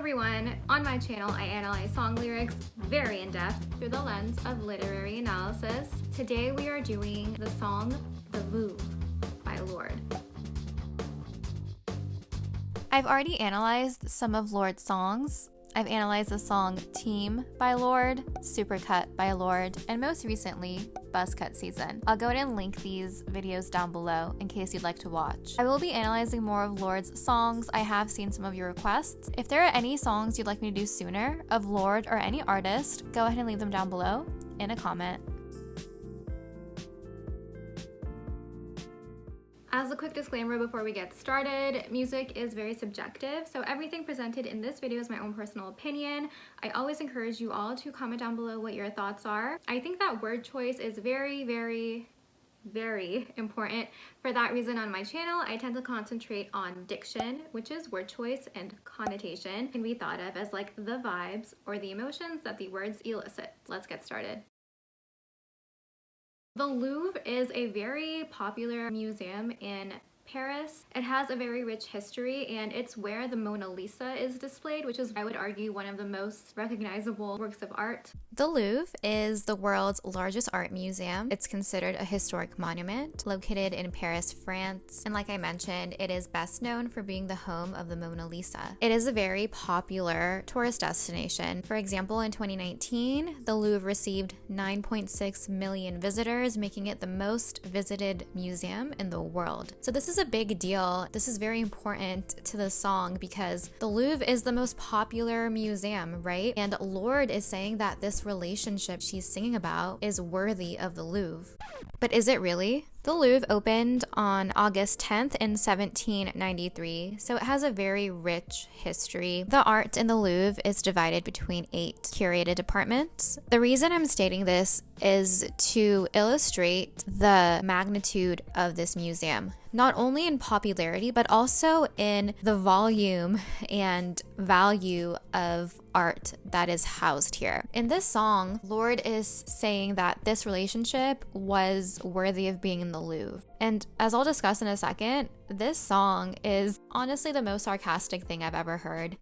everyone, on my channel I analyze song lyrics very in depth through the lens of literary analysis. Today we are doing the song The Louvre by Lorde. I've already analyzed some of Lorde's songs. I've analyzed the song Team by Lorde, Supercut by Lorde, and most recently, Buzzcut Season. I'll go ahead and link these videos down below in case you'd like to watch. I will be analyzing more of Lorde's songs. I have seen some of your requests. If there are any songs you'd like me to do sooner of Lorde or any artist, go ahead and leave them down below in a comment. As a quick disclaimer before we get started, music is very subjective, so everything presented in this video is my own personal opinion. I always encourage you all to comment down below what your thoughts are. I think that word choice is very important. For that reason, on my channel, I tend to concentrate on diction, which is word choice, and connotation can be thought of as like the vibes or the emotions that the words elicit. Let's get started. The Louvre is a very popular museum in Paris. It has a very rich history, and it's where the Mona Lisa is displayed, which is, I would argue, one of the most recognizable works of art. The Louvre is the world's largest art museum. It's considered a historic monument located in Paris, France. And like I mentioned, it is best known for being the home of the Mona Lisa. It is a very popular tourist destination. For example, in 2019, the Louvre received 9.6 million visitors, making it the most visited museum in the world. So this is a big deal. This is very important to the song because the Louvre is the most popular museum, right? And Lorde is saying that this relationship she's singing about is worthy of the Louvre. But is it really? The Louvre opened on August 10th in 1793, so it has a very rich history. The art in the Louvre is divided between 8 curated departments. The reason I'm stating this is to illustrate the magnitude of this museum, not only in popularity, but also in the volume and value of art that is housed here. In this song, Lorde is saying that this relationship was worthy of being in the Louvre. And as I'll discuss in a second, this song is honestly the most sarcastic thing I've ever heard.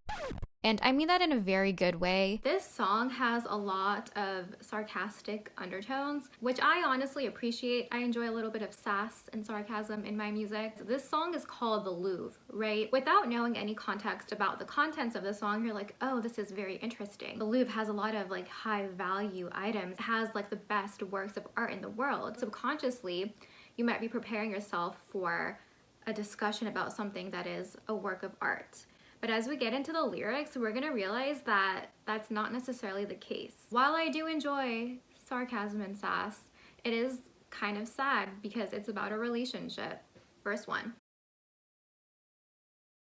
And I mean that in a very good way. This song has a lot of sarcastic undertones, which I honestly appreciate. I enjoy a little bit of sass and sarcasm in my music. This song is called The Louvre, right? Without knowing any context about the contents of the song, you're like, oh, this is very interesting. The Louvre has a lot of like high value items. It has like the best works of art in the world. Subconsciously, you might be preparing yourself for a discussion about something that is a work of art. But as we get into the lyrics, we're gonna realize that that's not necessarily the case. While I do enjoy sarcasm and sass, it is kind of sad because it's about a relationship. Verse 1.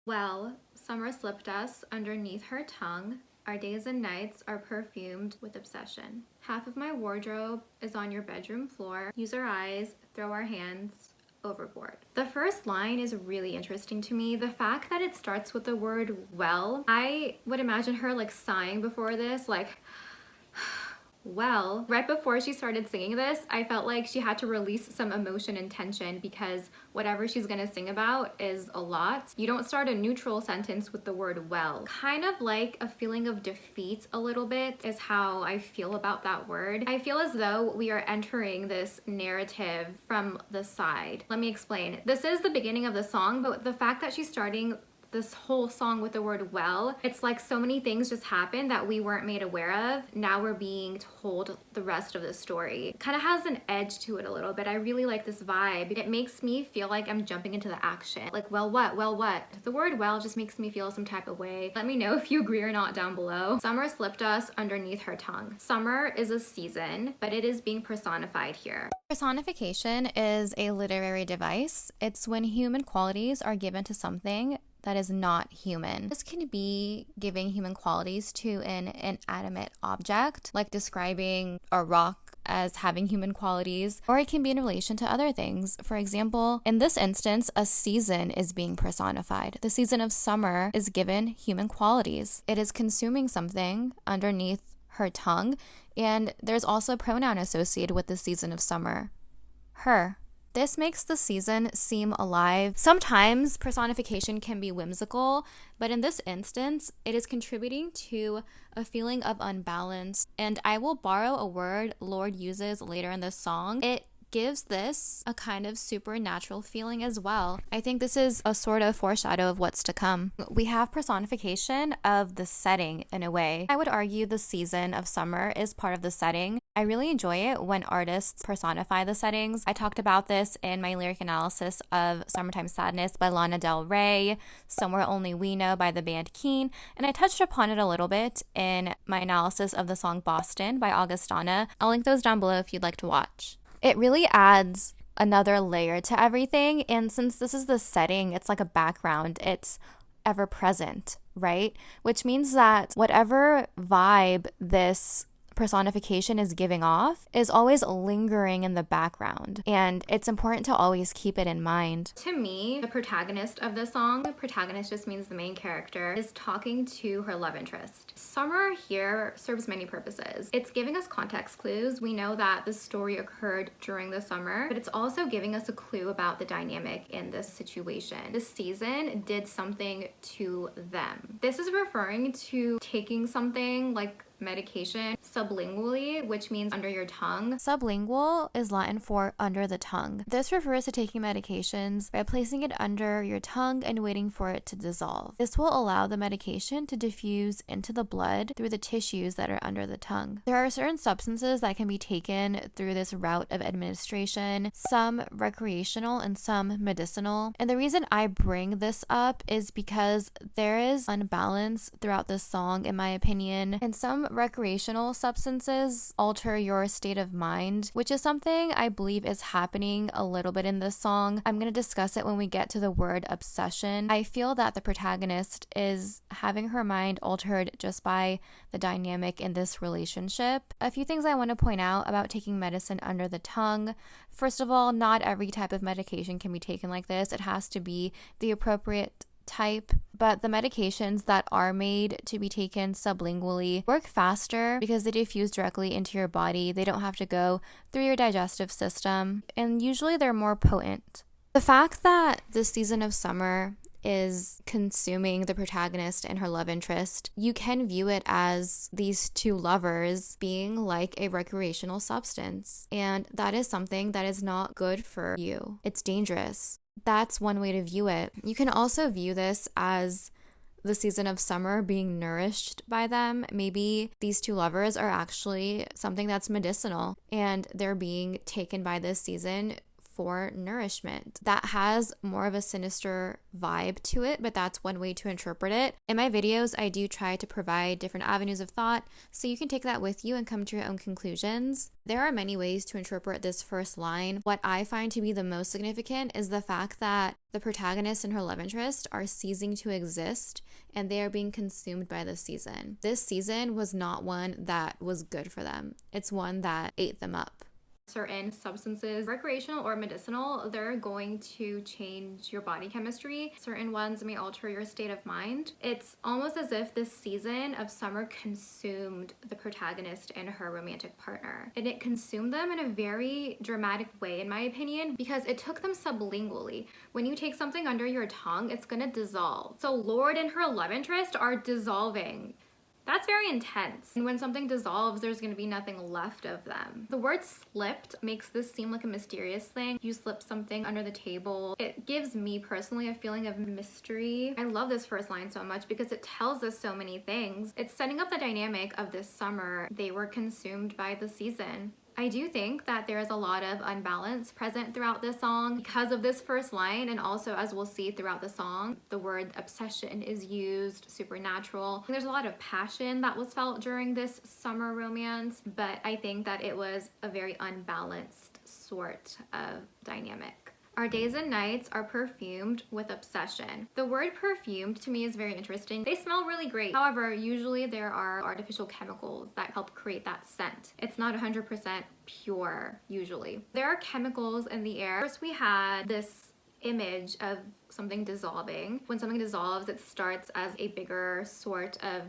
Well, summer slipped us underneath her tongue. Our days and nights are perfumed with obsession. Half of my wardrobe is on your bedroom floor. Use our eyes, throw our hands overboard. The first line is really interesting to me. The fact that it starts with the word well. I would imagine her like sighing before this, like, well. Right before she started singing this, I felt like she had to release some emotion and tension because whatever she's gonna sing about is a lot. You don't start a neutral sentence with the word well. Kind of like a feeling of defeat a little bit is how I feel about that word. I feel as though we are entering this narrative from the side. Let me explain. This is the beginning of the song, but the fact that she's starting this whole song with the word well, it's like so many things just happened that we weren't made aware of. Now we're being told the rest of the story. It kind of has an edge to it a little bit. I really like this vibe. It makes me feel like I'm jumping into the action. Like, well what? Well what? The word well just makes me feel some type of way. Let me know if you agree or not down below. Summer slipped us underneath her tongue. Summer is a season, but it is being personified here. Personification is a literary device. It's when human qualities are given to something that is not human. This can be giving human qualities to an inanimate object, like describing a rock as having human qualities, or it can be in relation to other things. For example, in this instance, a season is being personified. The season of summer is given human qualities. It is consuming something underneath her tongue, and there's also a pronoun associated with the season of summer, her. This makes the season seem alive. Sometimes personification can be whimsical, but in this instance, it is contributing to a feeling of unbalance. And I will borrow a word Lorde uses later in the song. It gives this a kind of supernatural feeling as well. I think this is a sort of foreshadow of what's to come. We have personification of the setting in a way. I would argue the season of summer is part of the setting. I really enjoy it when artists personify the settings. I talked about this in my lyric analysis of Summertime Sadness by Lana Del Rey, Somewhere Only We Know by the band Keen, and I touched upon it a little bit in my analysis of the song Boston by Augustana. I'll link those down below if you'd like to watch. It really adds another layer to everything, and since this is the setting, it's like a background, it's ever present, right? Which means that whatever vibe this personification is giving off is always lingering in the background, and it's important to always keep it in mind. To me, the protagonist of the song, protagonist just means the main character, is talking to her love interest. Summer here serves many purposes. It's giving us context clues. We know that the story occurred during the summer, but it's also giving us a clue about the dynamic in this situation. This season did something to them. This is referring to taking something like medication sublingually, which means under your tongue. Sublingual is Latin for under the tongue. This refers to taking medications by placing it under your tongue and waiting for it to dissolve. This will allow the medication to diffuse into the blood through the tissues that are under the tongue. There are certain substances that can be taken through this route of administration, some recreational and some medicinal. And the reason I bring this up is because there is unbalance throughout this song, in my opinion, and some recreational substances alter your state of mind, which is something I believe is happening a little bit in this song. I'm going to discuss it when we get to the word obsession. I feel that the protagonist is having her mind altered just by the dynamic in this relationship. A few things I want to point out about taking medicine under the tongue. First of all, not every type of medication can be taken like this. It has to be the appropriate type, but the medications that are made to be taken sublingually work faster because they diffuse directly into your body. They don't have to go through your digestive system, and usually they're more potent. The fact that this season of summer is consuming the protagonist and her love interest, you can view it as these two lovers being like a recreational substance, and that is something that is not good for you. It's dangerous. That's one way to view it. You can also view this as the season of summer being nourished by them. Maybe these two lovers are actually something that's medicinal and they're being taken by this season for nourishment. That has more of a sinister vibe to it, but that's one way to interpret it. In my videos, I do try to provide different avenues of thought, so you can take that with you and come to your own conclusions. There are many ways to interpret this first line. What I find to be the most significant is the fact that the protagonist and her love interest are ceasing to exist and they are being consumed by the season. This season was not one that was good for them. It's one that ate them up. Certain substances, recreational or medicinal, they're going to change your body chemistry. Certain ones may alter your state of mind. It's almost as if this season of summer consumed the protagonist and her romantic partner. And it consumed them in a very dramatic way, in my opinion, because it took them sublingually. When you take something under your tongue, it's gonna dissolve. So Lorde and her love interest are dissolving. That's very intense. And when something dissolves, there's gonna be nothing left of them. The word slipped makes this seem like a mysterious thing. You slip something under the table. It gives me personally a feeling of mystery. I love this first line so much because it tells us so many things. It's setting up the dynamic of this summer. They were consumed by the season. I do think that there is a lot of unbalance present throughout this song because of this first line, and also, as we'll see throughout the song, the word obsession is used, supernatural. There's a lot of passion that was felt during this summer romance, but I think that it was a very unbalanced sort of dynamic. Our days and nights are perfumed with obsession. The word perfumed to me is very interesting. They smell really great. However, usually there are artificial chemicals that help create that scent. It's not 100% pure, usually. There are chemicals in the air. First, we had this image of something dissolving. When something dissolves, it starts as a bigger sort of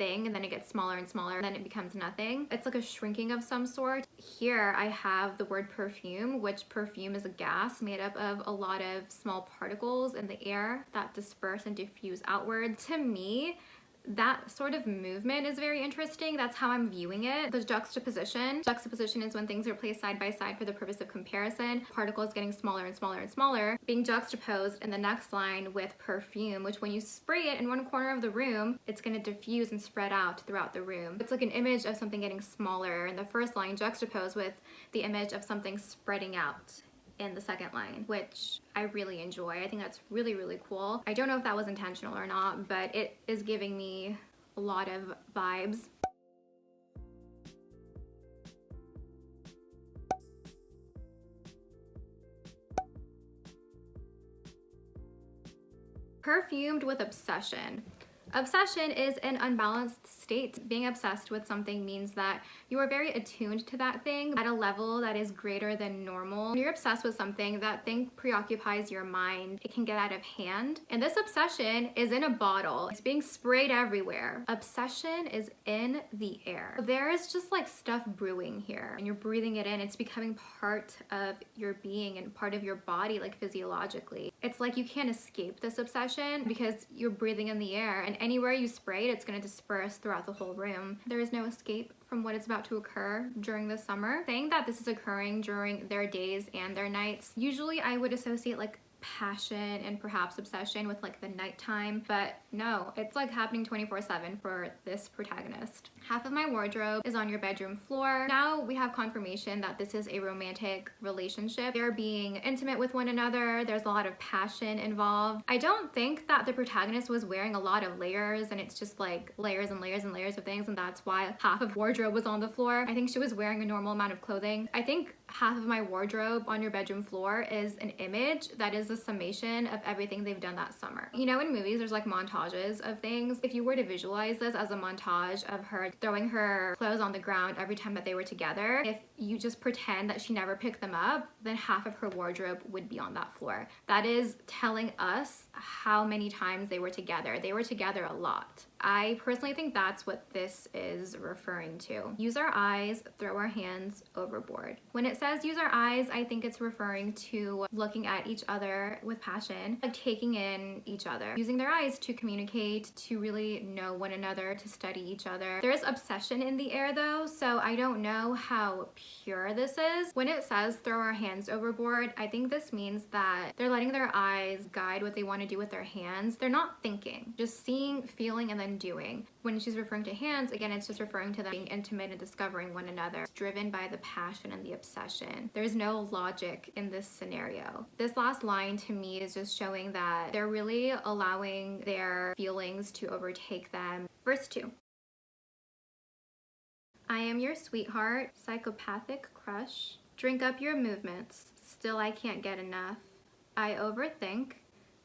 thing and then it gets smaller and smaller and then it becomes nothing. It's like a shrinking of some sort. Here I have the word perfume, which perfume is a gas made up of a lot of small particles in the air that disperse and diffuse outward. To me, that sort of movement is very interesting. That's how I'm viewing it. The juxtaposition. Juxtaposition is when things are placed side by side for the purpose of comparison. Particles getting smaller and smaller and smaller, being juxtaposed in the next line with perfume, which when you spray it in one corner of the room, it's going to diffuse and spread out throughout the room. It's like an image of something getting smaller in the first line juxtaposed with the image of something spreading out in the second line, which I really enjoy. I think that's really, really cool. I don't know if that was intentional or not, but it is giving me a lot of vibes. Perfumed with obsession. Obsession is an unbalanced state. Being obsessed with something means that you are very attuned to that thing at a level that is greater than normal. When you're obsessed with something, that thing preoccupies your mind. It can get out of hand. And this obsession is in a bottle. It's being sprayed everywhere. Obsession is in the air. There is just like stuff brewing here and you're breathing it in. It's becoming part of your being and part of your body, like physiologically. It's like you can't escape this obsession because you're breathing in the air, and anywhere you spray it, it's going to disperse throughout the whole room. There is no escape from what is about to occur during the summer. Saying that this is occurring during their days and their nights, usually I would associate like passion and perhaps obsession with like the nighttime, but no, it's like happening 24/7 for this protagonist. Half of my wardrobe is on your bedroom floor. Now we have confirmation that this is a romantic relationship. They're being intimate with one another. There's a lot of passion involved. I don't think that the protagonist was wearing a lot of layers and it's just like layers and layers and layers of things, and that's why half of wardrobe was on the floor. I think she was wearing a normal amount of clothing. I think half of my wardrobe on your bedroom floor is an image that is a summation of everything they've done that summer. You know, in movies there's like montages of things. If you were to visualize this as a montage of her throwing her clothes on the ground every time that they were together, if you just pretend that she never picked them up, then half of her wardrobe would be on that floor. That is telling us how many times they were together. They were together a lot. I personally think that's what this is referring to. Use our eyes, throw our hands overboard. When it says use our eyes, I think it's referring to looking at each other with passion, like taking in each other, using their eyes to communicate, to really know one another, to study each other. There is obsession in the air though, so I don't know how pure this is. When it says throw our hands overboard, I think this means that they're letting their eyes guide what they want to do with their hands. They're not thinking, just seeing, feeling, and then doing. When she's referring to hands, again, it's just referring to them being intimate and discovering one another. It's driven by the passion and the obsession. There's no logic in this scenario. This last line to me is just showing that they're really allowing their feelings to overtake them. Verse 2. I am your sweetheart, psychopathic crush. Drink up your movements. Still I can't get enough. I overthink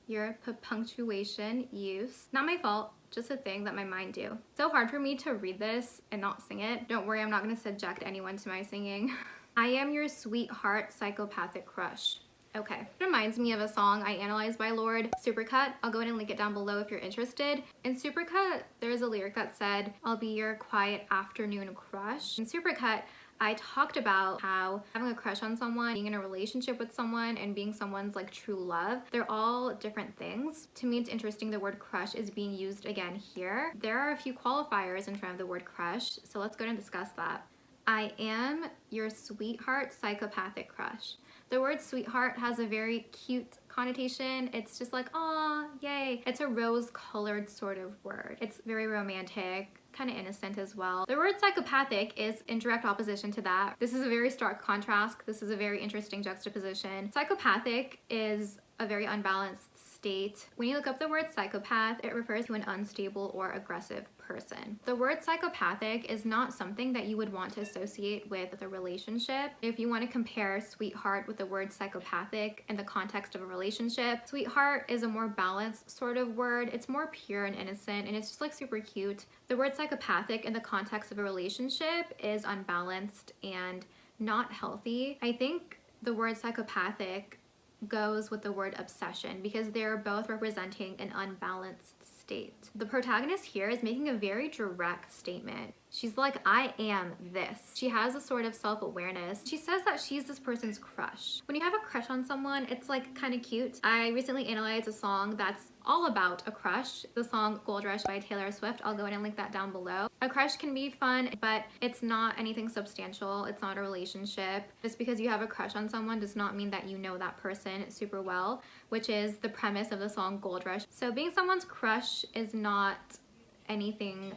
your punctuation use. Not my fault, just a thing that my mind do. So hard for me to read this and not sing it. Don't worry, I'm not gonna subject anyone to my singing. I am your sweetheart, psychopathic crush. Okay, it reminds me of a song I analyzed by Lorde, Supercut. I'll go ahead and link it down below if you're interested. In Supercut, there's a lyric that said, I'll be your quiet afternoon crush. In Supercut, I talked about how having a crush on someone, being in a relationship with someone, and being someone's like true love, they're all different things. To me, it's interesting the word crush is being used again here. There are a few qualifiers in front of the word crush, so let's go ahead and discuss that. I am your sweetheart, psychopathic crush. The word sweetheart has a very cute connotation. It's just like, aw, yay. It's a rose-colored sort of word. It's very romantic, kind of innocent as well. The word psychopathic is in direct opposition to that. This is a very stark contrast. This is a very interesting juxtaposition. Psychopathic is a very unbalanced state. When you look up the word psychopath, it refers to an unstable or aggressive person. The word psychopathic is not something that you would want to associate with a relationship. If you want to compare sweetheart with the word psychopathic in the context of a relationship, sweetheart is a more balanced sort of word. It's more pure and innocent, and it's just like super cute. The word psychopathic in the context of a relationship is unbalanced and not healthy. I think the word psychopathic goes with the word obsession because they're both representing an unbalanced state. The protagonist here is making a very direct statement. She's like, I am this. She has a sort of self-awareness. She says that she's this person's crush. When you have a crush on someone, it's like kind of cute. I recently analyzed a song that's all about a crush, the song Gold Rush by Taylor Swift. I'll go ahead and link that down below. A crush can be fun, but it's not anything substantial. It's not a relationship. Just because you have a crush on someone does not mean that you know that person super well, which is the premise of the song Gold Rush. So being someone's crush is not anything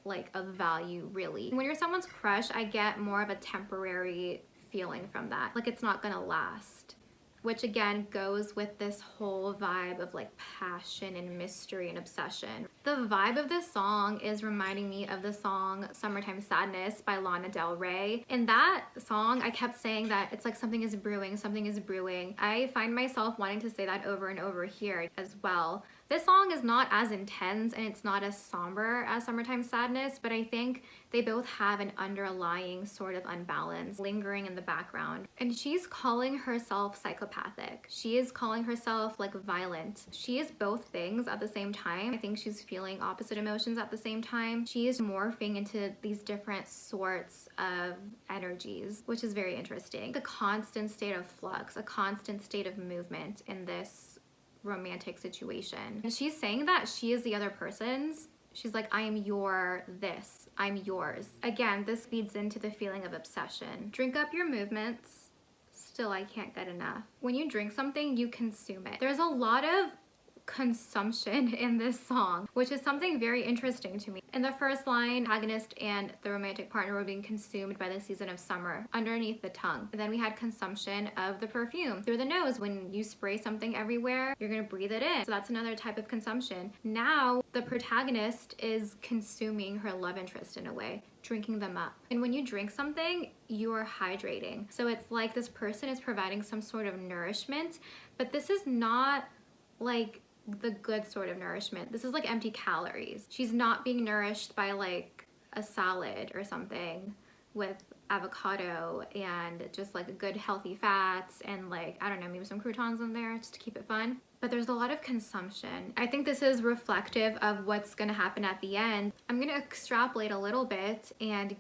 like of value, really. When you're someone's crush, I get more of a temporary feeling from that. Like it's not gonna last. Which again goes with this whole vibe of like passion and mystery and obsession. The vibe of this song is reminding me of the song Summertime Sadness by Lana Del Rey. In that song, I kept saying that it's like something is brewing, something is brewing. I find myself wanting to say that over and over here as well. This song is not as intense and it's not as somber as Summertime Sadness, but I think they both have an underlying sort of unbalance lingering in the background. And she's calling herself psychopathic. She is calling herself like violent. She is both things at the same time. I think she's feeling opposite emotions at the same time. She is morphing into these different sorts of energies, which is very interesting. A constant state of flux, a constant state of movement in this romantic situation. And she's saying that she is the other person's. She's like, I am your this, I'm yours. Again, this feeds into the feeling of obsession. Drink up your movements, still I can't get enough. When you drink something, you consume it. There's a lot of consumption in this song, which is something very interesting to me. In the first line, the protagonist and the romantic partner were being consumed by the season of summer underneath the tongue. And then we had consumption of the perfume through the nose. When you spray something everywhere, you're gonna breathe it in. So that's another type of consumption. Now the protagonist is consuming her love interest in a way, drinking them up. And when you drink something, you're hydrating. So it's like this person is providing some sort of nourishment, but this is not like the good sort of nourishment. This is like empty calories. She's not being nourished by like a salad or something with avocado and just like good healthy fats and like, I don't know, maybe some croutons in there just to keep it fun. But there's a lot of consumption. I think this is reflective of what's gonna happen at the end. I'm gonna extrapolate a little bit and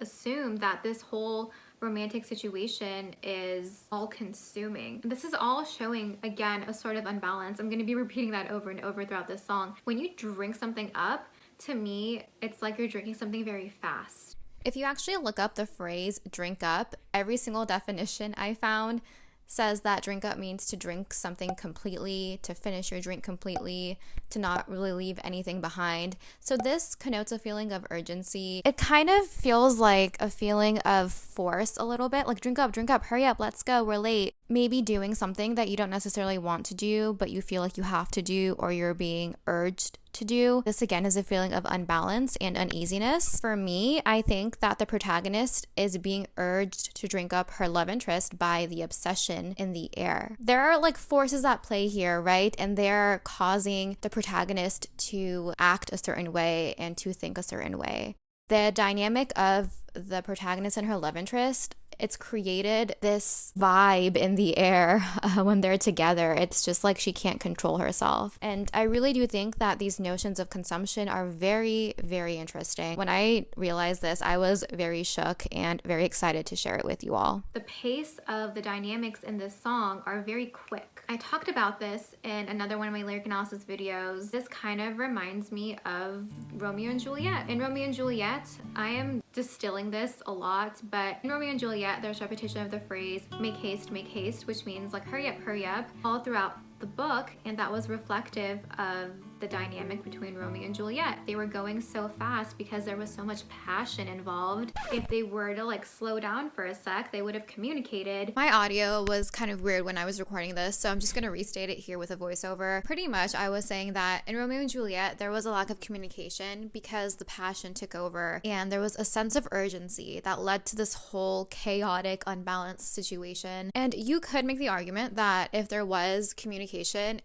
assume that this whole romantic situation is all consuming. This is all showing, again, a sort of unbalance. I'm going to be repeating that over and over throughout this song. When you drink something up, to me, it's like you're drinking something very fast. If you actually look up the phrase drink up, every single definition I found says that drink up means to drink something completely, to finish your drink completely, to not really leave anything behind. So this connotes a feeling of urgency. It kind of feels like a feeling of force a little bit, like drink up, hurry up, let's go, we're late. Maybe doing something that you don't necessarily want to do, but you feel like you have to do, or you're being urged to do. This again is a feeling of unbalance and uneasiness. For me, I think that the protagonist is being urged to drink up her love interest by the obsession in the air. There are like forces at play here, right? And they're causing the protagonist to act a certain way and to think a certain way. The dynamic of the protagonist and her love interest, it's created this vibe in the air when they're together. It's just like she can't control herself. And I really do think that these notions of consumption are very, very interesting. When I realized this, I was very shook and very excited to share it with you all. The pace of the dynamics in this song are very quick. I talked about this in another one of my lyric analysis videos. This kind of reminds me of Romeo and Juliet. In Romeo and Juliet, I am distilling this a lot, but in Romeo and Juliet, there's repetition of the phrase make haste, which means like hurry up, all throughout the book, and that was reflective of the dynamic between Romeo and Juliet. They were going so fast because there was so much passion involved. If they were to like slow down for a sec, they would have communicated. My audio was kind of weird when I was recording this, so I'm just gonna restate it here with a voiceover. Pretty much I was saying that in Romeo and Juliet, there was a lack of communication because the passion took over, and there was a sense of urgency that led to this whole chaotic, unbalanced situation. And you could make the argument that if there was communication,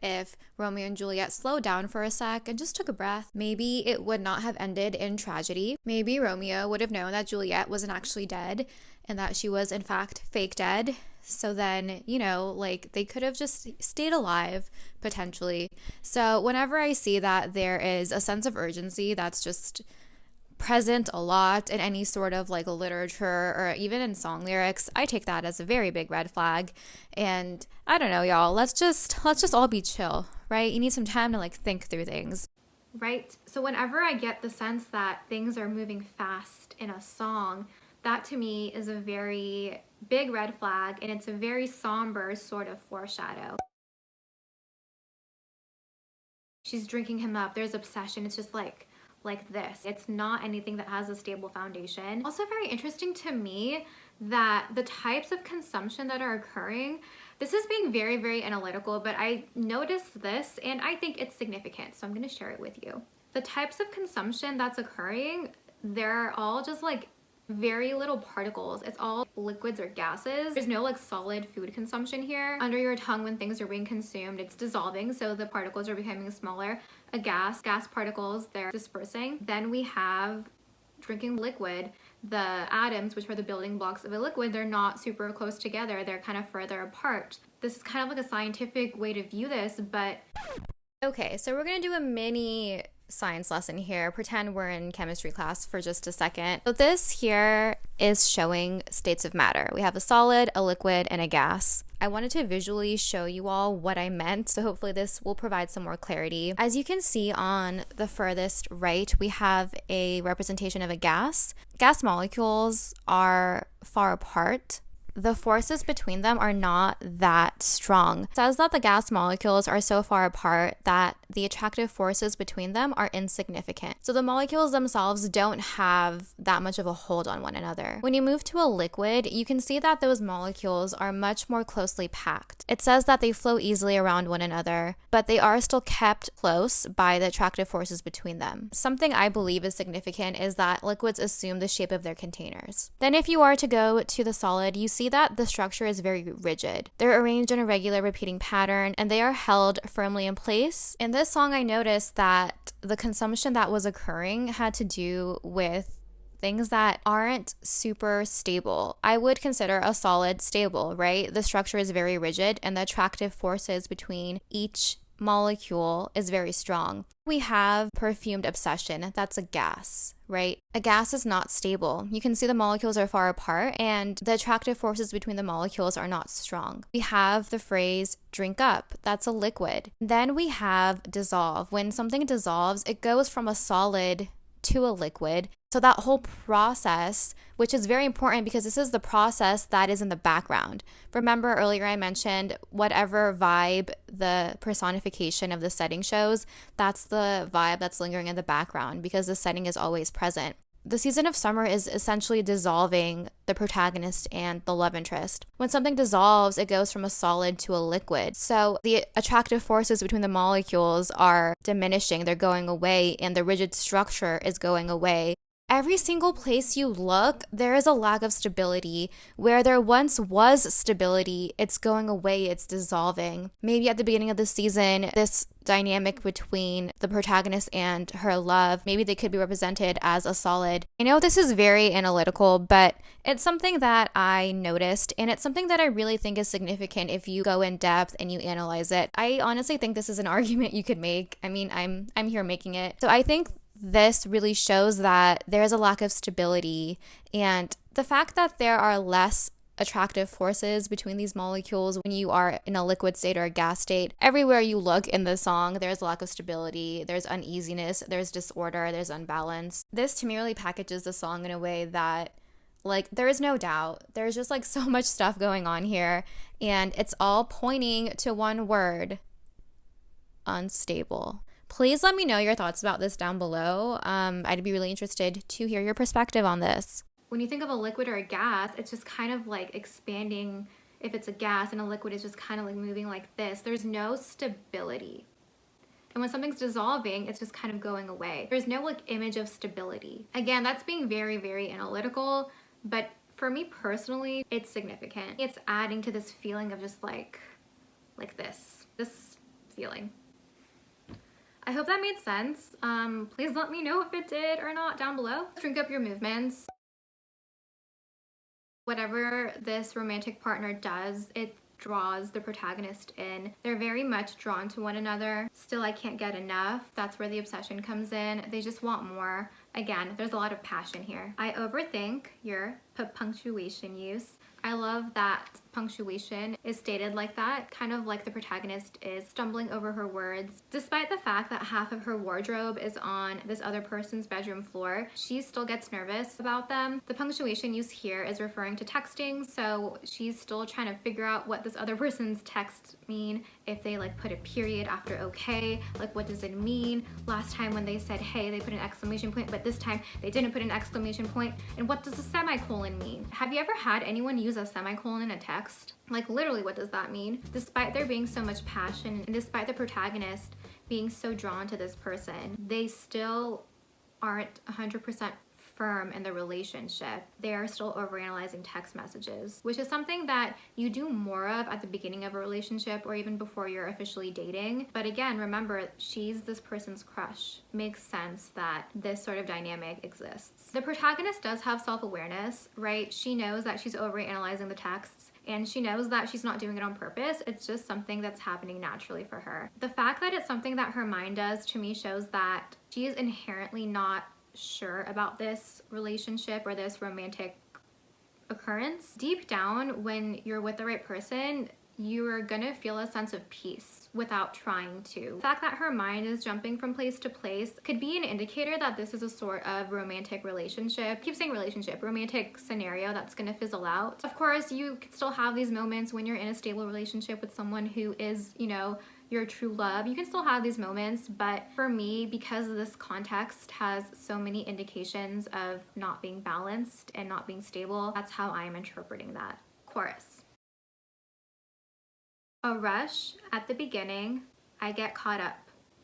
if Romeo and Juliet slowed down for a sec and just took a breath, maybe it would not have ended in tragedy. Maybe Romeo would have known that Juliet wasn't actually dead and that she was in fact fake dead, So then, you know, like they could have just stayed alive potentially. So whenever I see that there is a sense of urgency that's just present a lot in any sort of like literature or even in song lyrics, I take that as a very big red flag. And I don't know, y'all, let's just all be chill, right? You need some time to like think through things. Right? So whenever I get the sense that things are moving fast in a song, that to me is a very big red flag, and it's a very somber sort of foreshadow. She's drinking him up. There's obsession. It's just like this. It's not anything that has a stable foundation. Also very interesting to me that the types of consumption that are occurring, this is being very, very analytical, but I noticed this and I think it's significant. So I'm going to share it with you. The types of consumption that's occurring, they're all just like very little particles. It's all liquids or gases. There's no like solid food consumption here. Under your tongue when things are being consumed, it's dissolving, so the particles are becoming smaller. A gas particles, they're dispersing. Then we have drinking liquid. The atoms, which are the building blocks of a liquid, they're not super close together. They're kind of further apart. This is kind of like a scientific way to view this, but... Okay, so we're going to do a mini science lesson here. Pretend we're in chemistry class for just a second. So this here is showing states of matter. We have a solid, a liquid, and a gas. I wanted to visually show you all what I meant, so hopefully this will provide some more clarity. As you can see on the furthest right, we have a representation of a gas. Gas molecules are far apart. The forces between them are not that strong. It says that the gas molecules are so far apart that the attractive forces between them are insignificant. So the molecules themselves don't have that much of a hold on one another. When you move to a liquid, you can see that those molecules are much more closely packed. It says that they flow easily around one another, but they are still kept close by the attractive forces between them. Something I believe is significant is that liquids assume the shape of their containers. Then if you are to go to the solid, you see that the structure is very rigid. They're arranged in a regular repeating pattern and they are held firmly in place. In this song, I noticed that the consumption that was occurring had to do with things that aren't super stable. I would consider a solid stable, right? The structure is very rigid and the attractive forces between each molecule is very strong. We have perfumed obsession. That's a gas, right? A gas is not stable. You can see the molecules are far apart and the attractive forces between the molecules are not strong. We have the phrase drink up. That's a liquid. Then we have dissolve. When something dissolves, it goes from a solid to a liquid. So that whole process, which is very important because this is the process that is in the background. Remember earlier I mentioned whatever vibe the personification of the setting shows, that's the vibe that's lingering in the background because the setting is always present. The season of summer is essentially dissolving the protagonist and the love interest. When something dissolves, it goes from a solid to a liquid. So the attractive forces between the molecules are diminishing, they're going away, and the rigid structure is going away. Every single place you look, there is a lack of stability. Where there once was stability, it's going away, it's dissolving. Maybe at the beginning of the season, this dynamic between the protagonist and her love, maybe they could be represented as a solid. I know this is very analytical, but it's something that I noticed, and it's something that I really think is significant if you go in depth and you analyze it. I honestly think this is an argument you could make. I mean, I'm here making it. So I think this really shows that there's a lack of stability, and the fact that there are less attractive forces between these molecules when you are in a liquid state or a gas state. Everywhere you look in the song, there's a lack of stability, there's uneasiness, there's disorder, there's unbalance. This to me really packages the song in a way that, like, there is no doubt. There's just like so much stuff going on here, and it's all pointing to one word: unstable. Please let me know your thoughts about this down below. I'd be really interested to hear your perspective on this. When you think of a liquid or a gas, it's just kind of like expanding. If it's a gas, and a liquid is just kind of like moving like this. There's no stability. And when something's dissolving, it's just kind of going away. There's no like image of stability. Again, that's being very, very analytical, but for me personally, it's significant. It's adding to this feeling of just like this feeling. I hope that made sense. Please let me know if it did or not down below. Drink up your movements. Whatever this romantic partner does, it draws the protagonist in. They're very much drawn to one another. Still, I can't get enough. That's where the obsession comes in. They just want more. Again, there's a lot of passion here. I overthink your punctuation use. I love that punctuation is stated like that, kind of like the protagonist is stumbling over her words. Despite the fact that half of her wardrobe is on this other person's bedroom floor, she still gets nervous about them. The punctuation use here is referring to texting, so she's still trying to figure out what this other person's text mean. If they like put a period after okay, like what does it mean? Last time when they said hey, they put an exclamation point, but this time they didn't put an exclamation point. And what does a semicolon mean? Have you ever had anyone use a semicolon in a text? Like literally, what does that mean? Despite there being so much passion and despite the protagonist being so drawn to this person, they still aren't 100% firm in the relationship. They are still overanalyzing text messages, which is something that you do more of at the beginning of a relationship or even before you're officially dating. But again, remember, she's this person's crush. Makes sense that this sort of dynamic exists. The protagonist does have self-awareness, right? She knows that she's overanalyzing the texts, and she knows that she's not doing it on purpose. It's just something that's happening naturally for her. The fact that it's something that her mind does, to me, shows that she is inherently not sure about this relationship or this romantic occurrence. Deep down, when you're with the right person, you are gonna feel a sense of peace without trying to. The fact that her mind is jumping from place to place could be an indicator that this is a sort of romantic relationship. I keep saying relationship, romantic scenario that's gonna fizzle out. Of course, you can still have these moments when you're in a stable relationship with someone who is, you know, your true love. You can still have these moments, but for me, because this context has so many indications of not being balanced and not being stable, that's how I am interpreting that. Chorus. A rush at the beginning, I get caught up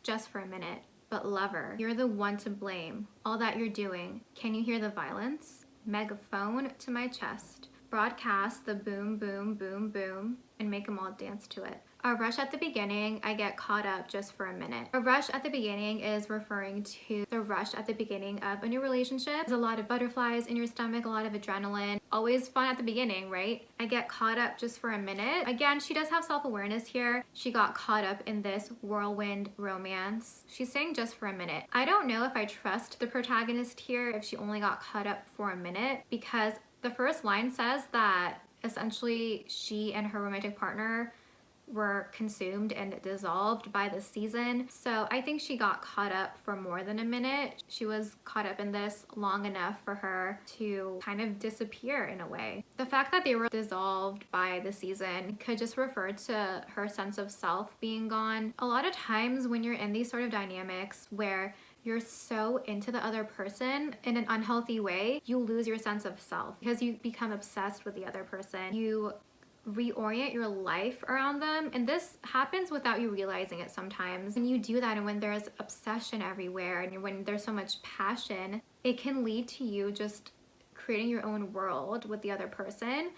just for a minute, but lover, you're the one to blame. All that you're doing, can you hear the violence? Megaphone to my chest, broadcast the boom, boom, boom, boom, and make them all dance to it. A rush at the beginning, I get caught up just for a minute. A rush at the beginning is referring to the rush at the beginning of a new relationship. There's a lot of butterflies in your stomach, a lot of adrenaline. Always fun at the beginning, right? I get caught up just for a minute. Again, she does have self-awareness here. She got caught up in this whirlwind romance. She's saying just for a minute. I don't know if I trust the protagonist here if she only got caught up for a minute, because the first line says that essentially she and her romantic partner were consumed and dissolved by the season. So I think she got caught up for more than a minute. She was caught up in this long enough for her to kind of disappear in a way. The fact that they were dissolved by the season could just refer to her sense of self being gone. A lot of times when you're in these sort of dynamics where you're so into the other person in an unhealthy way, you lose your sense of self because you become obsessed with the other person. You reorient your life around them, and this happens without you realizing it sometimes. When you do that and when there's obsession everywhere and when there's so much passion, it can lead to you just creating your own world with the other person,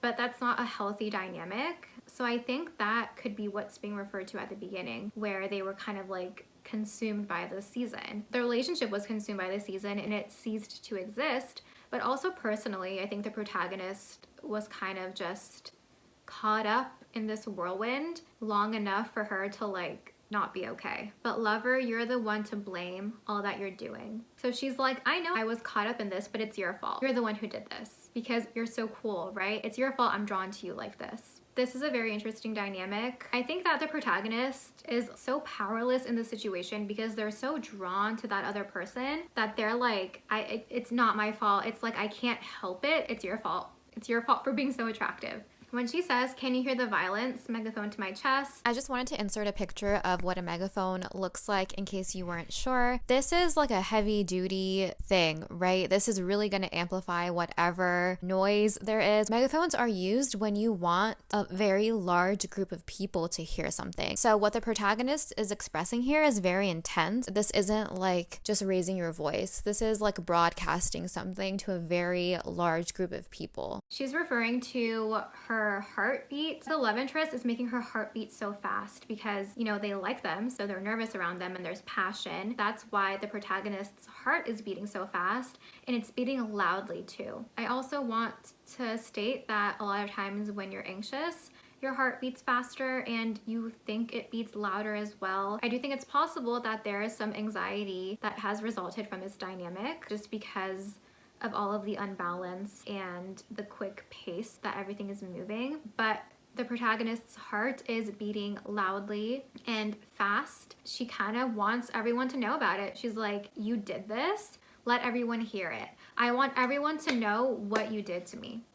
but that's not a healthy dynamic. So I think that could be what's being referred to at the beginning, where they were kind of like consumed by the season. The relationship was consumed by the season and it ceased to exist, but also personally, I think the protagonist was kind of just caught up in this whirlwind long enough for her to like not be okay. But lover, you're the one to blame all that you're doing. So she's like, I know I was caught up in this, but it's your fault. You're the one who did this because you're so cool, right? It's your fault I'm drawn to you like this. This is a very interesting dynamic. I think that the protagonist is so powerless in the situation because they're so drawn to that other person that they're like, it's not my fault. It's like, I can't help it. It's your fault. It's your fault for being so attractive. When she says, can you hear the violence? Megaphone to my chest. I just wanted to insert a picture of what a megaphone looks like in case you weren't sure. This is like a heavy duty thing, right? This is really going to amplify whatever noise there is. Megaphones are used when you want a very large group of people to hear something. So what the protagonist is expressing here is very intense. This isn't like just raising your voice. This is like broadcasting something to a very large group of people. She's referring to her her heartbeat. The love interest is making her heartbeat so fast because, you know, they like them, so they're nervous around them and there's passion. That's why the protagonist's heart is beating so fast, and it's beating loudly too. I also want to state that a lot of times when you're anxious, your heart beats faster and you think it beats louder as well. I do think it's possible that there is some anxiety that has resulted from this dynamic just because of all of the unbalance and the quick pace that everything is moving. But the protagonist's heart is beating loudly and fast. She kind of wants everyone to know about it. She's like, you did this, let everyone hear it. I want everyone to know what you did to me.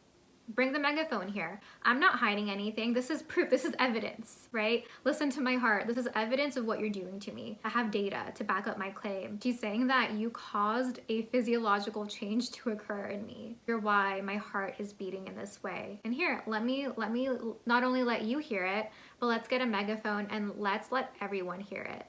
Bring the megaphone here. I'm not hiding anything. This is proof. This is evidence, right? Listen to my heart. This is evidence of what you're doing to me. I have data to back up my claim. She's saying that you caused a physiological change to occur in me. You're why my heart is beating in this way. And here, let me not only let you hear it, but let's get a megaphone and let's let everyone hear it.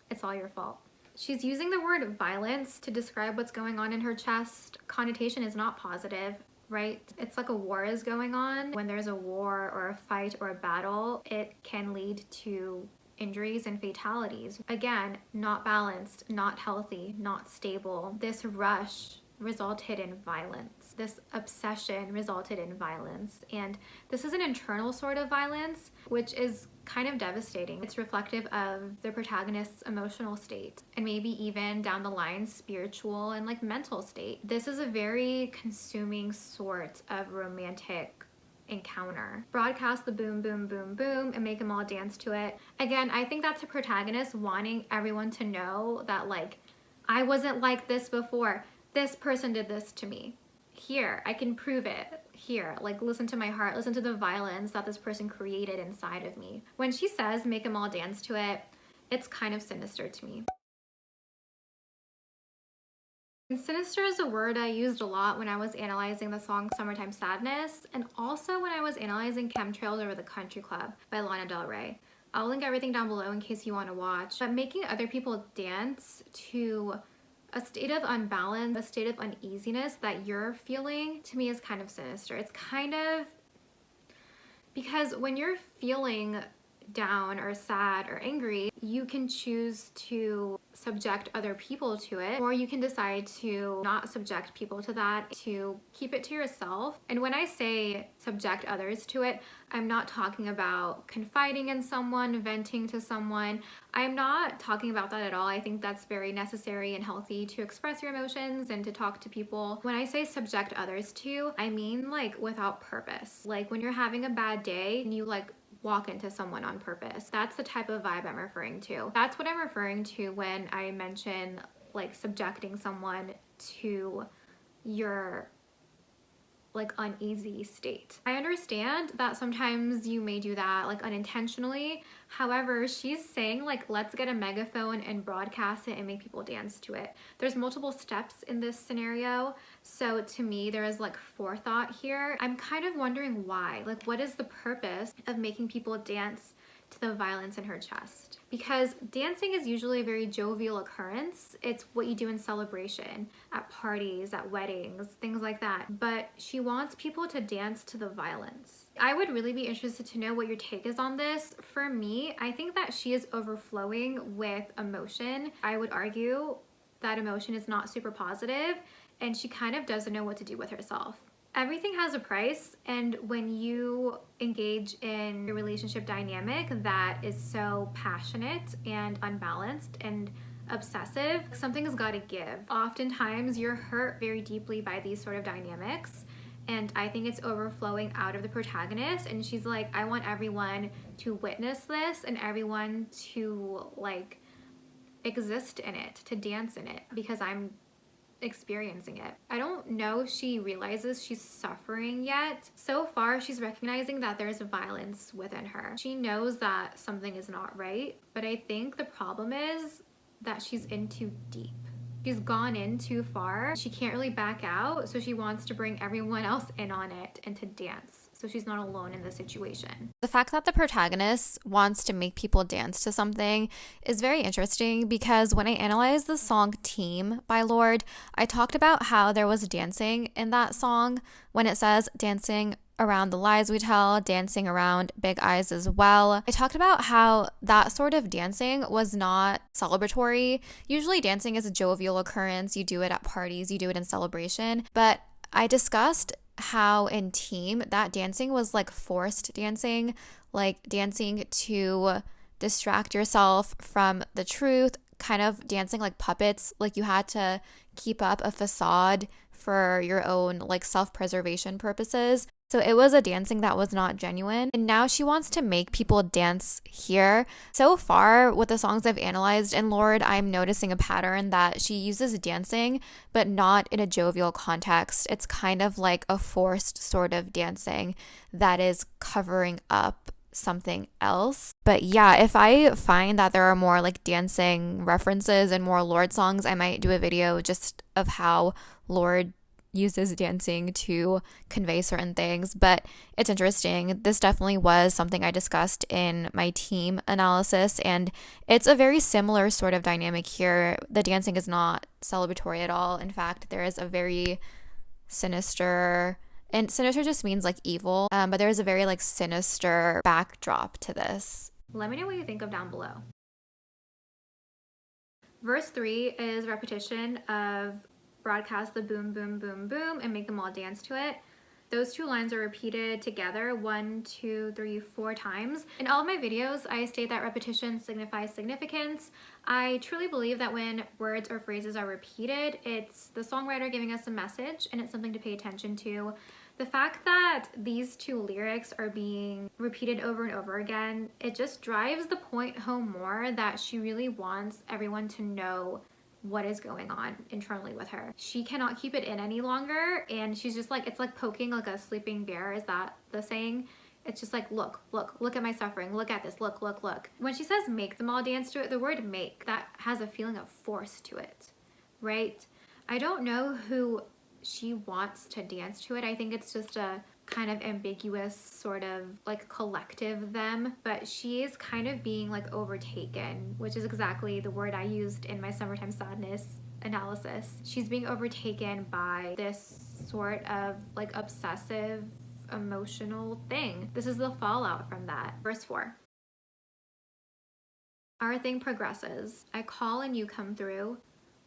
It's all your fault. She's using the word violence to describe what's going on in her chest. Connotation is not positive, right? It's like a war is going on. When there's a war or a fight or a battle, it can lead to injuries and fatalities. Again, not balanced, not healthy, not stable. This rush resulted in violence. This obsession resulted in violence. And this is an internal sort of violence, which is kind of devastating. It's reflective of the protagonist's emotional state and maybe even down the line spiritual and like mental state. This is a very consuming sort of romantic encounter. Broadcast the boom, boom, boom, boom and make them all dance to it. Again, I think that's a protagonist wanting everyone to know that like, I wasn't like this before. This person did this to me. Here, I can prove it. Here, like listen to my heart, listen to the violence that this person created inside of me. When she says make them all dance to it, it's kind of sinister to me. And sinister is a word I used a lot when I was analyzing the song Summertime Sadness, and also when I was analyzing Chemtrails Over the Country Club by Lana Del Rey. I'll link everything down below in case you want to watch. But making other people dance to a state of unbalance, a state of uneasiness that you're feeling, to me is kind of sinister. It's kind of, because when you're feeling down or sad or angry, you can choose to subject other people to it, or you can decide to not subject people to that, to keep it to yourself. And when I say subject others to it, I'm not talking about confiding in someone, venting to someone. I'm not talking about that at all. I think that's very necessary and healthy to express your emotions and to talk to people. When I say subject others to, I mean like without purpose. Like when you're having a bad day and you like walk into someone on purpose. That's the type of vibe I'm referring to. That's what I'm referring to when I mention like subjecting someone to your like uneasy state. I understand that sometimes you may do that like unintentionally. However, she's saying like, let's get a megaphone and broadcast it and make people dance to it. There's multiple steps in this scenario. So to me, there is like forethought here. I'm kind of wondering why, like what is the purpose of making people dance to the violence in her chest? Because dancing is usually a very jovial occurrence. It's what you do in celebration, at parties, at weddings, things like that. But she wants people to dance to the violence. I would really be interested to know what your take is on this. For me, I think that she is overflowing with emotion. I would argue that emotion is not super positive, and she kind of doesn't know what to do with herself. Everything has a price, and when you engage in a relationship dynamic that is so passionate and unbalanced and obsessive, something has got to give. Oftentimes you're hurt very deeply by these sort of dynamics, and I think it's overflowing out of the protagonist, and she's like, I want everyone to witness this and everyone to like exist in it, to dance in it, because I'm experiencing it. I don't know if she realizes she's suffering yet. So far, she's recognizing that there's violence within her. She knows that something is not right, but I think the problem is that she's in too deep. She's gone in too far. She can't really back out, so she wants to bring everyone else in on it and to dance, so she's not alone in the situation. The fact that the protagonist wants to make people dance to something is very interesting, because when I analyzed the song Team by Lorde, I talked about how there was dancing in that song when it says dancing around the lies we tell, dancing around big eyes as well. I talked about how that sort of dancing was not celebratory. Usually dancing is a jovial occurrence. You do it at parties, you do it in celebration. But I discussed how in Team that dancing was like forced dancing, like dancing to distract yourself from the truth, kind of dancing like puppets, like you had to keep up a facade for your own like self-preservation purposes. So it was a dancing that was not genuine. And now she wants to make people dance here. So far, with the songs I've analyzed in Lorde, I'm noticing a pattern that she uses dancing, but not in a jovial context. It's kind of like a forced sort of dancing that is covering up something else. But yeah, if I find that there are more like dancing references and more Lorde songs, I might do a video just of how Lorde uses dancing to convey certain things. But it's interesting. This definitely was something I discussed in my Team analysis, and it's a very similar sort of dynamic here. The dancing is not celebratory at all. In fact, there is a very sinister, and sinister just means like evil, but there is a very like sinister backdrop to this. Let me know what you think of down below. Verse 3 is repetition of broadcast the boom, boom, boom, boom, and make them all dance to it. Those two lines are repeated together 1, 2, 3, 4 times. In all of my videos, I state that repetition signifies significance. I truly believe that when words or phrases are repeated, it's the songwriter giving us a message and it's something to pay attention to. The fact that these two lyrics are being repeated over and over again, it just drives the point home more that she really wants everyone to know what is going on internally with her. She cannot keep it in any longer, and she's just like, it's like poking like a sleeping bear. Is that the saying? It's just like, look at my suffering, look at this, look. When she says make them all dance to it, the word make, that has a feeling of force to it, right? I don't know who she wants to dance to it. I think it's just a kind of ambiguous sort of like collective them, but she is kind of being like overtaken, which is exactly the word I used in my summertime sadness analysis. She's being overtaken by this sort of like obsessive emotional thing. This is the fallout from that. Verse 4. Our thing progresses. I call and you come through.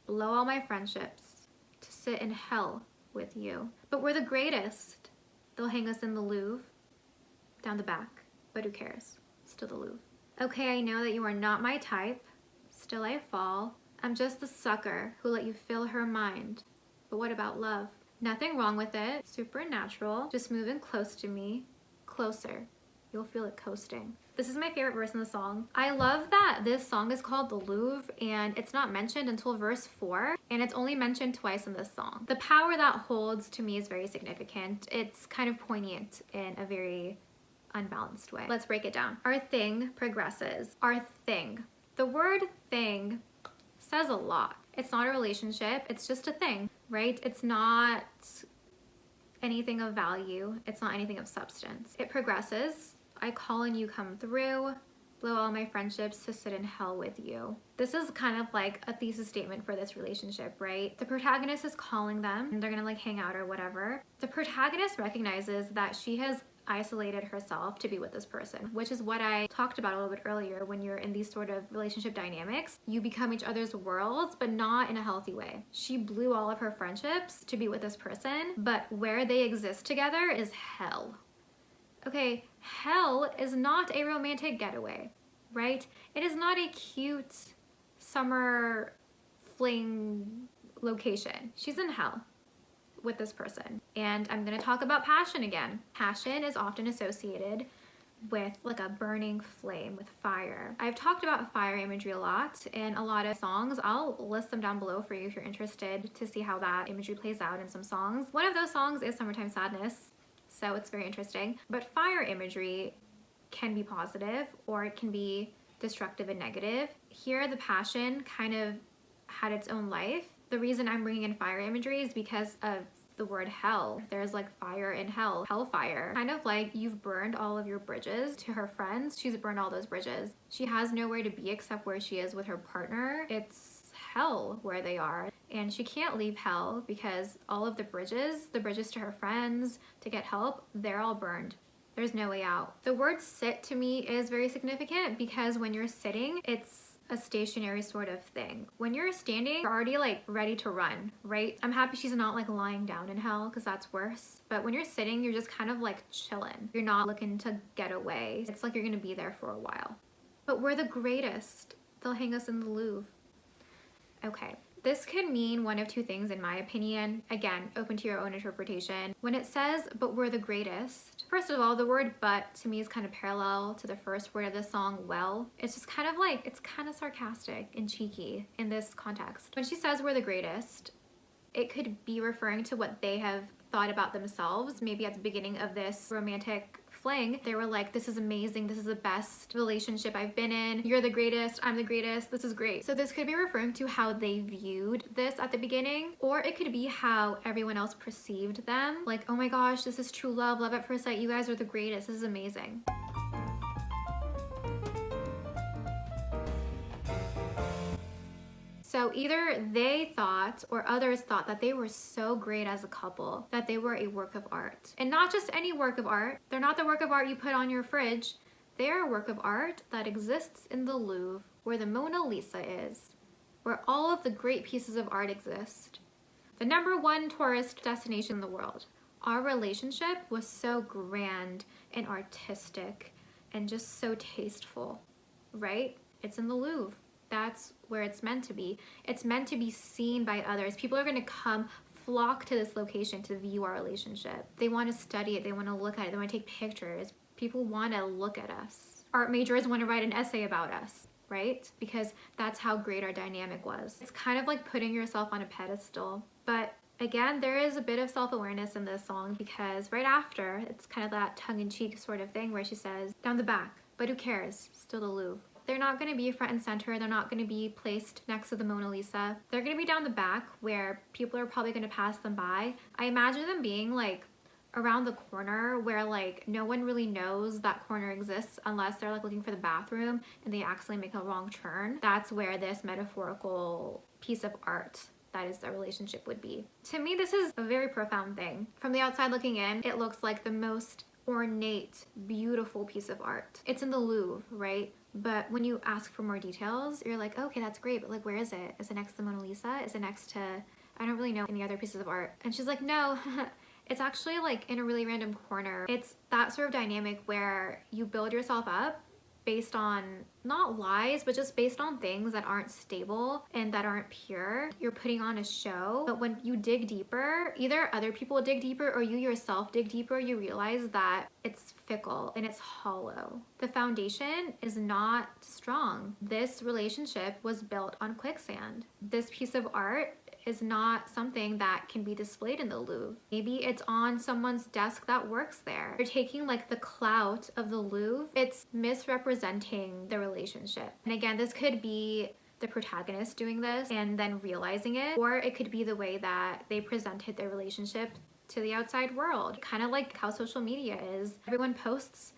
Blow all my friendships to sit in hell with you. But we're the greatest. They'll hang us in the Louvre, down the back, but who cares? Still the Louvre. Okay, I know that you are not my type. Still I fall. I'm just the sucker who let you fill her mind. But what about love? Nothing wrong with it. Supernatural. Just moving close to me. Closer. You'll feel it coasting. This is my favorite verse in the song. I love that this song is called The Louvre and it's not mentioned until verse 4, and it's only mentioned twice in this song. The power that holds to me is very significant. It's kind of poignant in a very unbalanced way. Let's break it down. Our thing progresses. Our thing. The word thing says a lot. It's not a relationship, it's just a thing, right? It's not anything of value. It's not anything of substance. It progresses. I call and you come through. Blow all my friendships to sit in hell with you. This is kind of like a thesis statement for this relationship, right? The protagonist is calling them and they're gonna like hang out or whatever. The protagonist recognizes that she has isolated herself to be with this person, which is what I talked about a little bit earlier. When you're in these sort of relationship dynamics, you become each other's worlds, but not in a healthy way. She blew all of her friendships to be with this person, but where they exist together is hell. Okay, hell is not a romantic getaway, right? It is not a cute summer fling location. She's in hell with this person. And I'm gonna talk about passion again. Passion is often associated with like a burning flame, with fire. I've talked about fire imagery a lot in a lot of songs. I'll list them down below for you if you're interested to see how that imagery plays out in some songs. One of those songs is Summertime Sadness, so it's very interesting. But fire imagery can be positive or it can be destructive and negative. Here, the passion kind of had its own life. The reason I'm bringing in fire imagery is because of the word hell. There's like fire in hell, hellfire. Kind of like you've burned all of your bridges. To her friends, she's burned all those bridges. She has nowhere to be except where she is with her partner. It's hell where they are. and she can't leave hell because all of the bridges to her friends to get help, they're all burned. There's no way out. The word sit to me is very significant because when you're sitting, it's a stationary sort of thing. When you're standing, you're already like ready to run, right? I'm happy she's not like lying down in hell because that's worse. But when you're sitting, you're just kind of like chilling. You're not looking to get away. It's like you're gonna be there for a while. But we're the greatest. They'll hang us in the Louvre. Okay. This could mean one of two things in my opinion. Again, open to your own interpretation. When it says, but we're the greatest, first of all, the word but to me is kind of parallel to the first word of the song, well. It's just kind of like, it's kind of sarcastic and cheeky in this context. When she says we're the greatest, it could be referring to what they have thought about themselves. Maybe at the beginning of this romantic fling, they were like, this is amazing, this is the best relationship I've been in, you're the greatest, I'm the greatest, this is great. So this could be referring to how they viewed this at the beginning, or it could be how everyone else perceived them. Like, oh my gosh, this is true love, love at first sight, you guys are the greatest, this is amazing. So either they thought or others thought that they were so great as a couple, that they were a work of art. And not just any work of art. They're not the work of art you put on your fridge. They're a work of art that exists in the Louvre, where the Mona Lisa is, where all of the great pieces of art exist. The #1 tourist destination in the world. Our relationship was so grand and artistic and just so tasteful, right? It's in the Louvre. That's where it's meant to be. It's meant to be seen by others. People are gonna come flock to this location to view our relationship. They wanna study it, they wanna look at it, they wanna take pictures. People wanna look at us. Art majors wanna write an essay about us, right? Because that's how great our dynamic was. It's kind of like putting yourself on a pedestal. But again, there is a bit of self-awareness in this song because right after, it's kind of that tongue-in-cheek sort of thing where she says, down the back, but who cares? Still the Louvre. They're not going to be front and center. They're not going to be placed next to the Mona Lisa. They're going to be down the back where people are probably going to pass them by. I imagine them being like around the corner where like no one really knows that corner exists unless they're like looking for the bathroom and they accidentally make a wrong turn. That's where this metaphorical piece of art that is their relationship would be. To me, this is a very profound thing. From the outside looking in, it looks like the most ornate, beautiful piece of art. It's in the Louvre, right? But when you ask for more details, you're like, okay, that's great, but like, where is it? Is it next to the Mona Lisa? Is it next to, I don't really know any other pieces of art. And she's like, no, it's actually like in a really random corner. It's that sort of dynamic where you build yourself up based on not lies, but just based on things that aren't stable and that aren't pure. You're putting on a show, but when you dig deeper, either other people dig deeper or you yourself dig deeper, you realize that it's fickle and it's hollow. The foundation is not strong. This relationship was built on quicksand. This piece of art is not something that can be displayed in the Louvre. Maybe it's on someone's desk that works there. You're taking like the clout of the Louvre. It's misrepresenting the relationship. And again, this could be the protagonist doing this and then realizing it, or it could be the way that they presented their relationship to the outside world. Kind of like how social media is. Everyone posts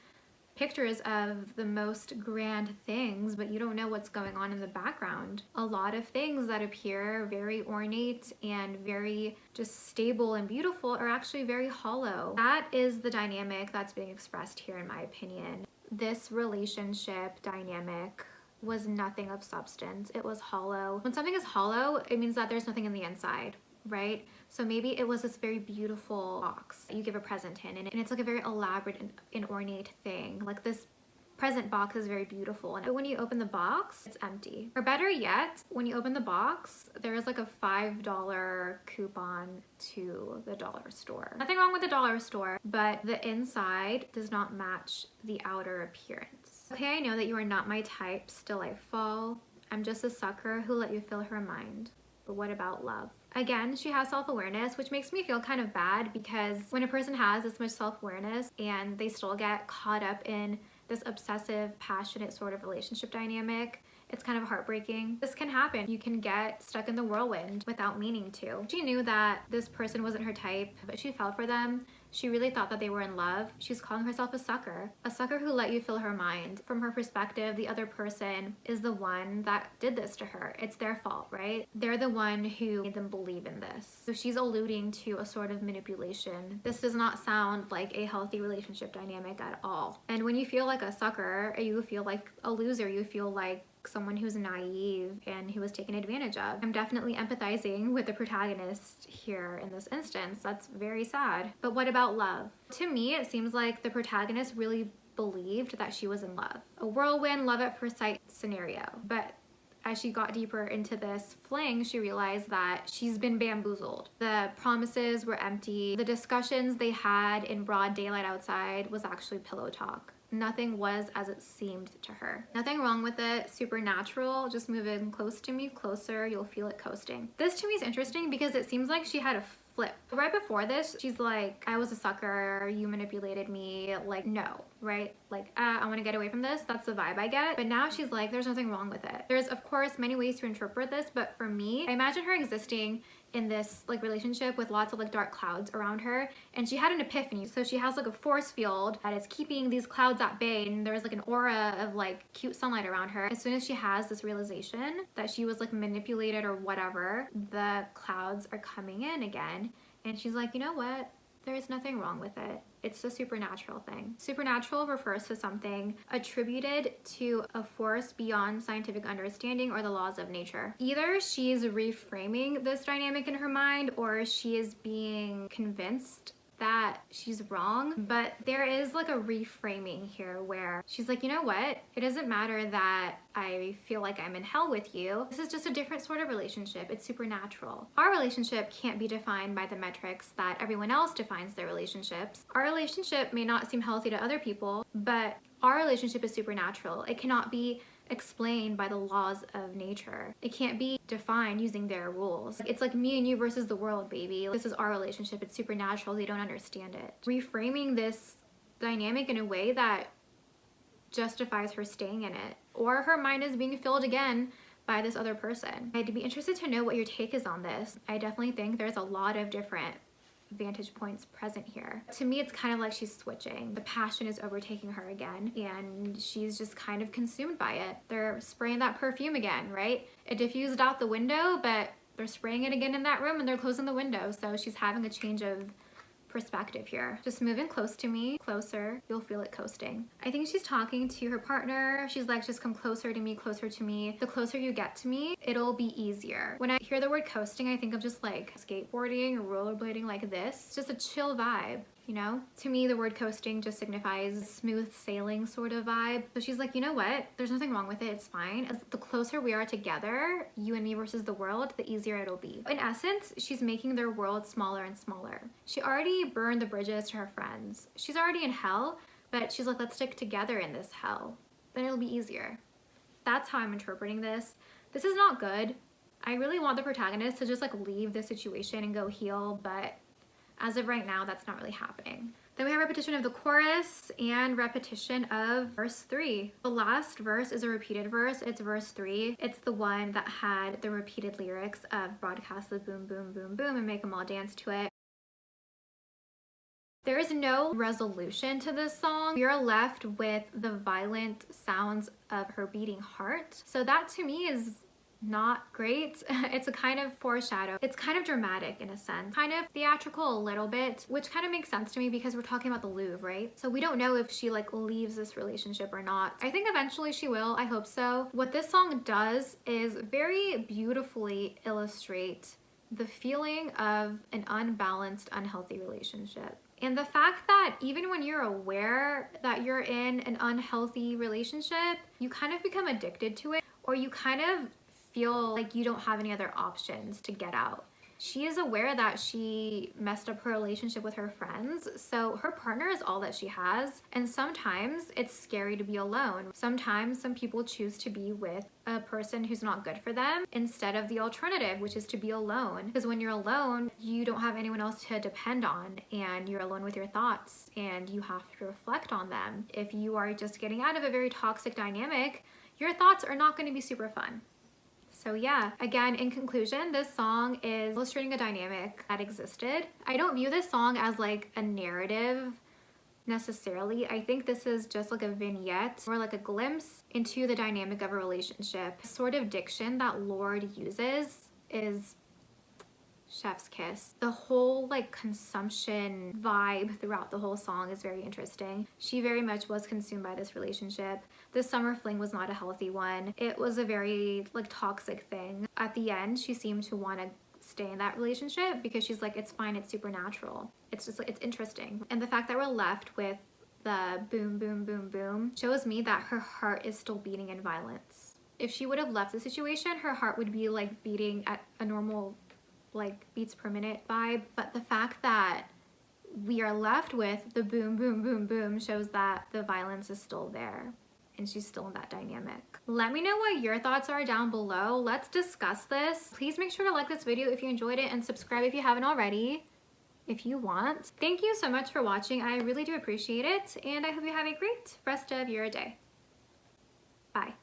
pictures of the most grand things, but you don't know what's going on in the background. A lot of things that appear very ornate and very just stable and beautiful are actually very hollow. That is the dynamic that's being expressed here, in my opinion. This relationship dynamic was nothing of substance. It was hollow. When something is hollow, it means that there's nothing in the inside, right? So maybe it was this very beautiful box that you give a present in, and it's like a very elaborate and ornate thing. Like this present box is very beautiful, and when you open the box, it's empty. Or better yet, when you open the box, there is like a $5 coupon to the dollar store. Nothing wrong with the dollar store, but the inside does not match the outer appearance. Okay, I know that you are not my type, still I fall. I'm just a sucker who let you fill her mind. But what about love? Again, she has self-awareness, which makes me feel kind of bad because when a person has this much self-awareness and they still get caught up in this obsessive, passionate sort of relationship dynamic, It's kind of heartbreaking. This can happen. You can get stuck in the whirlwind without meaning to. She knew that this person wasn't her type, but she fell for them. She really thought that they were in love. She's calling herself a sucker who let you fill her mind. From her perspective, the other person is the one that did this to her. It's their fault, right? They're the one who made them believe in this. So she's alluding to a sort of manipulation. This does not sound like a healthy relationship dynamic at all. And when you feel like a sucker, you feel like a loser, you feel like someone who's naive and who was taken advantage of. I'm definitely empathizing with the protagonist here in this instance. That's very sad. But what about love? To me, it seems like the protagonist really believed that she was in love. A whirlwind love at first sight scenario. But as she got deeper into this fling, she realized that she's been bamboozled. The promises were empty. The discussions they had in broad daylight outside was actually pillow talk. Nothing was as it seemed to her. Nothing wrong with it. Supernatural. Just move in close to me, closer. You'll feel it coasting. This to me is interesting because it seems like she had a flip. Right before this, she's like, I was a sucker, you manipulated me, like, no, right? Like, I want to get away from this. That's the vibe I get. But now she's like, there's nothing wrong with it. There's, of course, many ways to interpret this, but for me, I imagine her existing in this like relationship with lots of like dark clouds around her, and she had an epiphany. So she has like a force field that is keeping these clouds at bay, and there's like an aura of like cute sunlight around her. As soon as she has this realization that she was like manipulated or whatever, the clouds are coming in again, and she's like, you know what? There's nothing wrong with it. It's a supernatural thing. Supernatural refers to something attributed to a force beyond scientific understanding or the laws of nature. Either she's reframing this dynamic in her mind, or she is being convinced that she's wrong, but there is like a reframing here where she's like, you know what? It doesn't matter that I feel like I'm in hell with you. This is just a different sort of relationship. It's supernatural. Our relationship can't be defined by the metrics that everyone else defines their relationships. Our relationship may not seem healthy to other people, but our relationship is supernatural. It cannot be explained by the laws of nature. It can't be defined using their rules. It's like me and you versus the world, baby. This is our relationship. It's supernatural. They don't understand it. Reframing this dynamic in a way that justifies her staying in it, or her mind is being filled again by this other person. I'd be interested to know what your take is on this. I definitely think there's a lot of different vantage points present here. To me, it's kind of like she's switching. The passion is overtaking her again, and she's just kind of consumed by it. They're spraying that perfume again, right? It diffused out the window, but they're spraying it again in that room, and they're closing the window. So she's having a change of perspective here. Just move in close to me, closer, you'll feel it coasting. I think she's talking to her partner. She's like, just come closer to me, closer to me. The closer you get to me, it'll be easier. When I hear the word coasting, I think of just like skateboarding or rollerblading like this. It's just a chill vibe. You know, to me, the word coasting just signifies smooth sailing sort of vibe. So she's like, you know what? There's nothing wrong with it. It's fine. As the closer we are together, you and me versus the world, the easier it'll be. In essence, she's making their world smaller and smaller. She already burned the bridges to her friends. She's already in hell, but she's like, let's stick together in this hell. Then it'll be easier. That's how I'm interpreting this. This is not good. I really want the protagonist to just like leave the situation and go heal, but as of right now, that's not really happening. Then we have repetition of the chorus and repetition of verse 3. The last verse is a repeated verse. It's verse 3. It's the one that had the repeated lyrics of broadcast the boom, boom, boom, boom, and make them all dance to it. There is no resolution to this song. We are left with the violent sounds of her beating heart. So that to me is not great. It's a kind of foreshadow. It's kind of dramatic in a sense, kind of theatrical a little bit, which kind of makes sense to me because we're talking about the Louvre, right? So we don't know if she like leaves this relationship or not. I think eventually she will. I hope so. What this song does is very beautifully illustrate the feeling of an unbalanced, unhealthy relationship. And the fact that even when you're aware that you're in an unhealthy relationship, you kind of become addicted to it, or you kind of feel like you don't have any other options to get out. She is aware that she messed up her relationship with her friends, so her partner is all that she has, and sometimes it's scary to be alone. Sometimes some people choose to be with a person who's not good for them instead of the alternative, which is to be alone. Because when you're alone, you don't have anyone else to depend on, and you're alone with your thoughts, and you have to reflect on them. If you are just getting out of a very toxic dynamic, your thoughts are not going to be super fun. So yeah, again, in conclusion, this song is illustrating a dynamic that existed. I don't view this song as like a narrative necessarily. I think this is just like a vignette or like a glimpse into the dynamic of a relationship. The sort of diction that Lorde uses is chef's kiss. The whole like consumption vibe throughout the whole song is very interesting. She very much was consumed by this relationship. This summer fling was not a healthy one. It was a very like toxic thing. At the end, she seemed to want to stay in that relationship because she's like, it's fine, it's supernatural. It's just like, it's interesting. And the fact that we're left with the boom, boom, boom, boom shows me that her heart is still beating in violence. If she would have left the situation, her heart would be like beating at a normal like beats per minute vibe. But the fact that we are left with the boom, boom, boom, boom shows that the violence is still there and she's still in that dynamic. Let me know what your thoughts are down below. Let's discuss this. Please make sure to like this video if you enjoyed it and subscribe if you haven't already, if you want. Thank you so much for watching. I really do appreciate it, and I hope you have a great rest of your day. Bye.